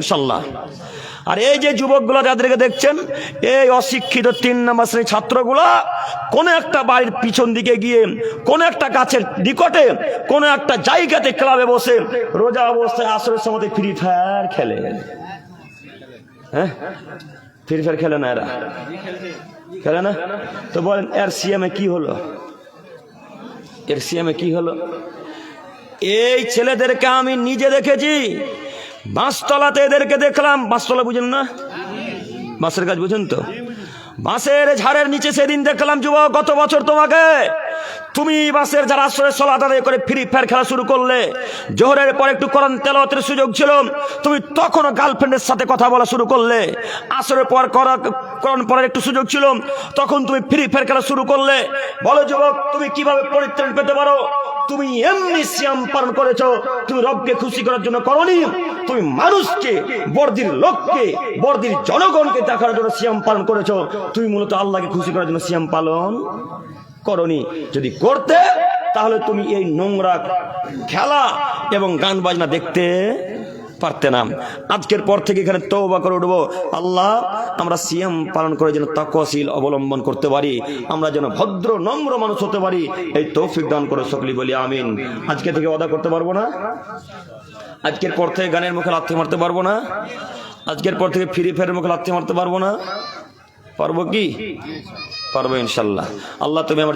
ইনশাল্লাহ। আর এই যে যুবকগুলো যাদেরকে দেখছেন, এই অশিক্ষিত 3 নম্বর শ্রেণীর ছাত্রগুলা কোন একটা বাড়ির পিছন দিকে গিয়ে কোন একটা গাছের নিকটে কোন একটা জায়গাতে ক্লাবে বসে রোজা অবস্থায় আসরের সময় ফ্রি ফায়ার খেলে। হ্যাঁ, ফ্রি ফায়ার খেলে না এরা? খেলে না? তো বলেন এর সিএমে কি হলো? এর সিএমে কি হলো? এই ছেলেদেরকে আমি নিজে দেখেছি। বাঁশতলাতে এদেরকে দেখলাম। বাঁশতলা বুঝেন না? বাঁশের গাছ বুঝেন তো? বাঁশের ঝাড়ের নিচে সেদিন দেখলাম যুবক, গত বছর তোমাকে, তুমি বাঁশের যারা আসরের সালাত আদায় করে ফ্রি ফায়ার খেলা শুরু করলে, জোহরের পর একটু কোরআন তেলাওয়াতের সুযোগ ছিল, তুমি তখনও গার্লফ্রেন্ডের সাথে কথা বলা শুরু করলে। আসরের পর কোরআন পড়ার একটু সুযোগ ছিল, তখন তুমি ফ্রি ফায়ার খেলা শুরু করলে। বলো যুবক, তুমি কিভাবে পরিত্রাণ পেতে পারো? তুমি এমনি সিয়াম পালন করেছো, তুমি রবকে খুশি করার জন্য করনি, তুমি মানুষকে, বর্দির লোককে, বর্দির জনগণকে দেখার জন্য সিয়াম পালন করেছো। তুমি মূলত আল্লাহকে খুশি করার জন্য সিয়াম পালন করনি। যদি করতে, তাহলে তুমি এই নোংরা খেলা এবং গান বাজনা দেখতে পারতে না। আজকের পর থেকে এখানে তওবা করে উঠবো, আল্লাহ আমরা সিয়াম পালন করে যেন তাকওয়াশীল অবলম্বন করতে পারি, আমরা যেন ভদ্র নম্র মানুষ হতে পারি, এই তৌফিক দান করে সকলেই বলি আমিন। আজকে থেকে ওয়াদা করতে পারবো না? আজকের পর থেকে গানের মুখে লাথি মারতে পারবো না? আজকের পর থেকে ফ্রি ফায়ারের মুখে লাথি মারতে পারবো না? পারবো কি? পারবো ইনশাল্লাহ। আল্লাহ তুমি আমার